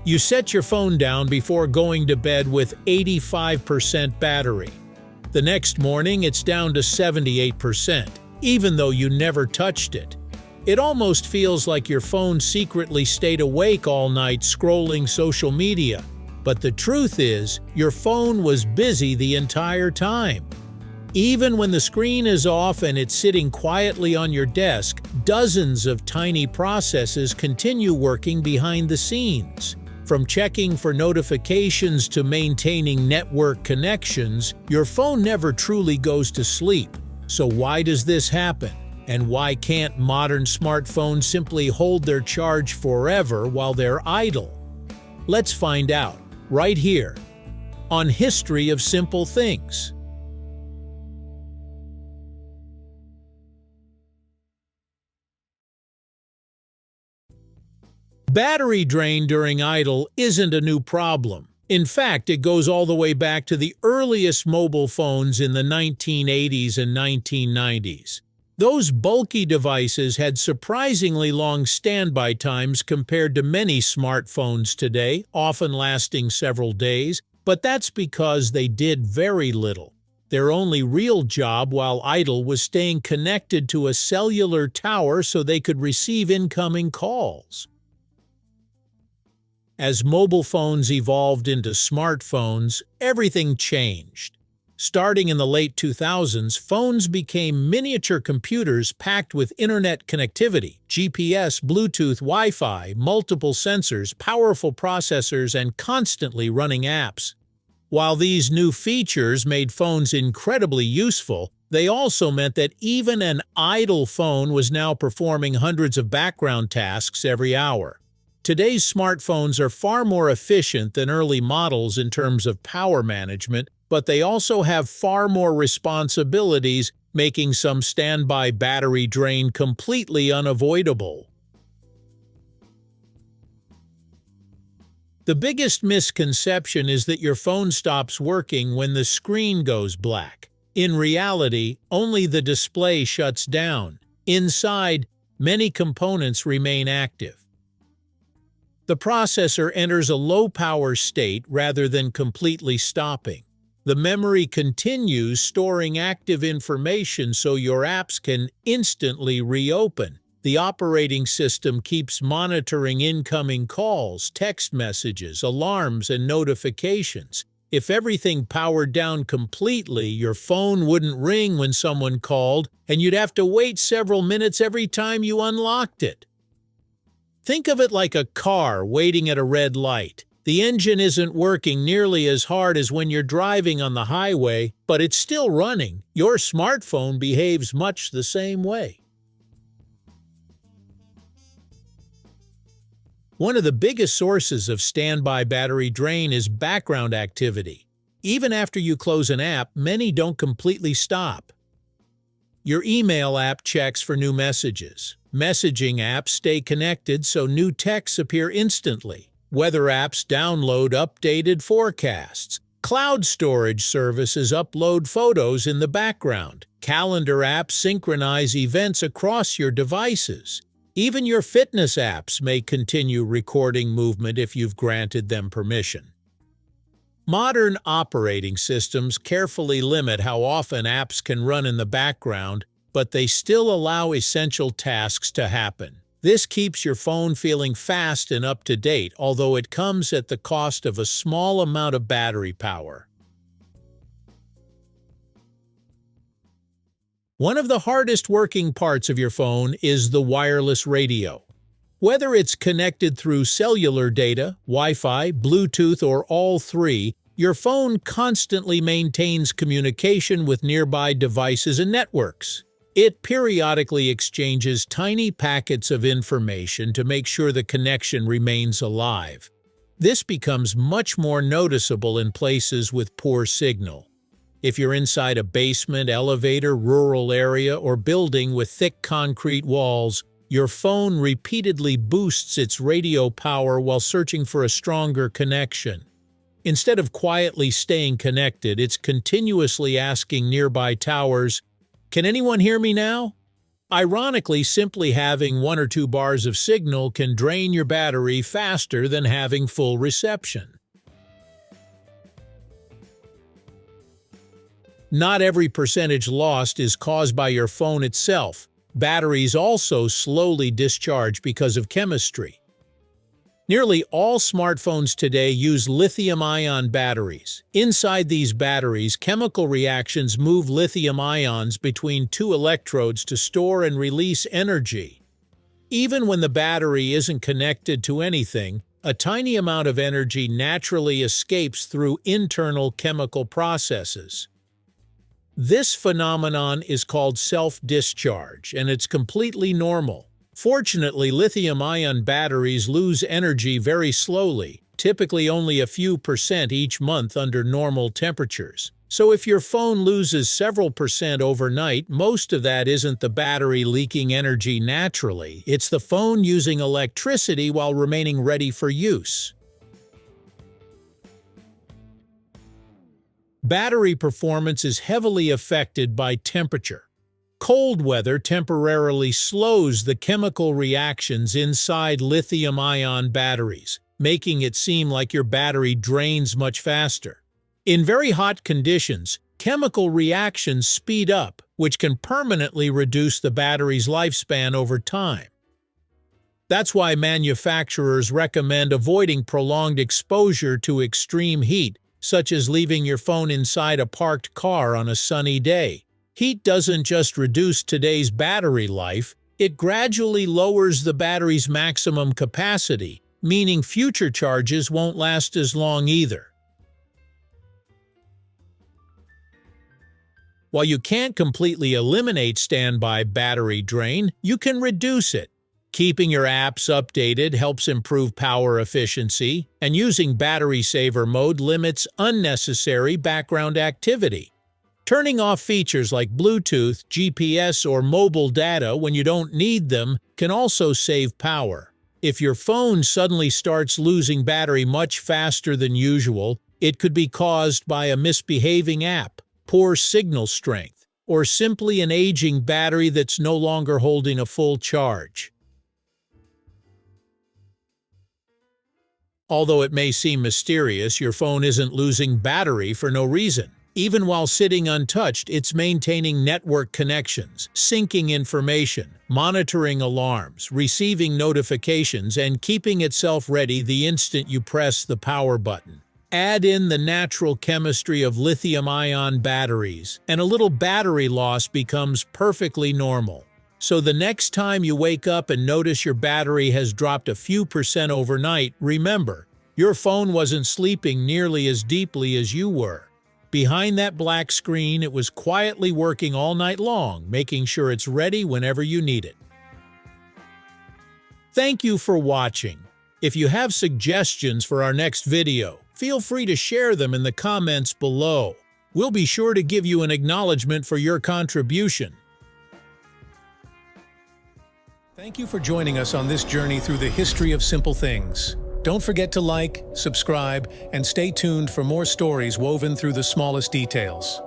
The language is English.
You set your phone down before going to bed with 85% battery. The next morning it's down to 78%, even though you never touched it. It almost feels like your phone secretly stayed awake all night scrolling social media. But the truth is, your phone was busy the entire time. Even when the screen is off and it's sitting quietly on your desk, dozens of tiny processes continue working behind the scenes. From checking for notifications to maintaining network connections, your phone never truly goes to sleep. So why does this happen? And why can't modern smartphones simply hold their charge forever while they're idle? Let's find out, right here, on History of Simple Things. Battery drain during idle isn't a new problem. In fact, it goes all the way back to the earliest mobile phones in the 1980s and 1990s. Those bulky devices had surprisingly long standby times compared to many smartphones today, often lasting several days, but that's because they did very little. Their only real job while idle was staying connected to a cellular tower so they could receive incoming calls. As mobile phones evolved into smartphones, everything changed. Starting in the late 2000s, phones became miniature computers packed with internet connectivity, GPS, Bluetooth, Wi-Fi, multiple sensors, powerful processors, and constantly running apps. While these new features made phones incredibly useful, they also meant that even an idle phone was now performing hundreds of background tasks every hour. Today's smartphones are far more efficient than early models in terms of power management, but they also have far more responsibilities, making some standby battery drain completely unavoidable. The biggest misconception is that your phone stops working when the screen goes black. In reality, only the display shuts down. Inside, many components remain active. The processor enters a low-power state rather than completely stopping. The memory continues storing active information so your apps can instantly reopen. The operating system keeps monitoring incoming calls, text messages, alarms, and notifications. If everything powered down completely, your phone wouldn't ring when someone called, and you'd have to wait several minutes every time you unlocked it. Think of it like a car waiting at a red light. The engine isn't working nearly as hard as when you're driving on the highway, but it's still running. Your smartphone behaves much the same way. One of the biggest sources of standby battery drain is background activity. Even after you close an app, many don't completely stop. Your email app checks for new messages. Messaging apps stay connected so new texts appear instantly. Weather apps download updated forecasts. Cloud storage services upload photos in the background. Calendar apps synchronize events across your devices. Even your fitness apps may continue recording movement if you've granted them permission. Modern operating systems carefully limit how often apps can run in the background, but they still allow essential tasks to happen. This keeps your phone feeling fast and up to date, although it comes at the cost of a small amount of battery power. One of the hardest working parts of your phone is the wireless radio. Whether it's connected through cellular data, Wi-Fi, Bluetooth, or all three, your phone constantly maintains communication with nearby devices and networks. It periodically exchanges tiny packets of information to make sure the connection remains alive. This becomes much more noticeable in places with poor signal. If you're inside a basement, elevator, rural area, or building with thick concrete walls, your phone repeatedly boosts its radio power while searching for a stronger connection. Instead of quietly staying connected, it's continuously asking nearby towers, "Can anyone hear me now?" Ironically, simply having 1 or 2 bars of signal can drain your battery faster than having full reception. Not every percentage lost is caused by your phone itself. Batteries also slowly discharge because of chemistry. Nearly all smartphones today use lithium-ion batteries. Inside these batteries, chemical reactions move lithium ions between 2 electrodes to store and release energy. Even when the battery isn't connected to anything, a tiny amount of energy naturally escapes through internal chemical processes. This phenomenon is called self-discharge, and it's completely normal. Fortunately, lithium-ion batteries lose energy very slowly, typically only a few percent each month under normal temperatures. So if your phone loses several percent overnight, most of that isn't the battery leaking energy naturally, it's the phone using electricity while remaining ready for use. Battery performance is heavily affected by temperature. Cold weather temporarily slows the chemical reactions inside lithium-ion batteries, making it seem like your battery drains much faster. In very hot conditions, chemical reactions speed up, which can permanently reduce the battery's lifespan over time. That's why manufacturers recommend avoiding prolonged exposure to extreme heat, such as leaving your phone inside a parked car on a sunny day. Heat doesn't just reduce today's battery life, it gradually lowers the battery's maximum capacity, meaning future charges won't last as long either. While you can't completely eliminate standby battery drain, you can reduce it. Keeping your apps updated helps improve power efficiency, and using battery saver mode limits unnecessary background activity. Turning off features like Bluetooth, GPS, or mobile data when you don't need them can also save power. If your phone suddenly starts losing battery much faster than usual, it could be caused by a misbehaving app, poor signal strength, or simply an aging battery that's no longer holding a full charge. Although it may seem mysterious, your phone isn't losing battery for no reason. Even while sitting untouched, it's maintaining network connections, syncing information, monitoring alarms, receiving notifications, and keeping itself ready the instant you press the power button. Add in the natural chemistry of lithium-ion batteries, and a little battery loss becomes perfectly normal. So the next time you wake up and notice your battery has dropped a few percent overnight, remember, your phone wasn't sleeping nearly as deeply as you were. Behind that black screen, it was quietly working all night long, making sure it's ready whenever you need it. Thank you for watching. If you have suggestions for our next video, feel free to share them in the comments below. We'll be sure to give you an acknowledgement for your contribution. Thank you for joining us on this journey through the history of simple things. Don't forget to like, subscribe, and stay tuned for more stories woven through the smallest details.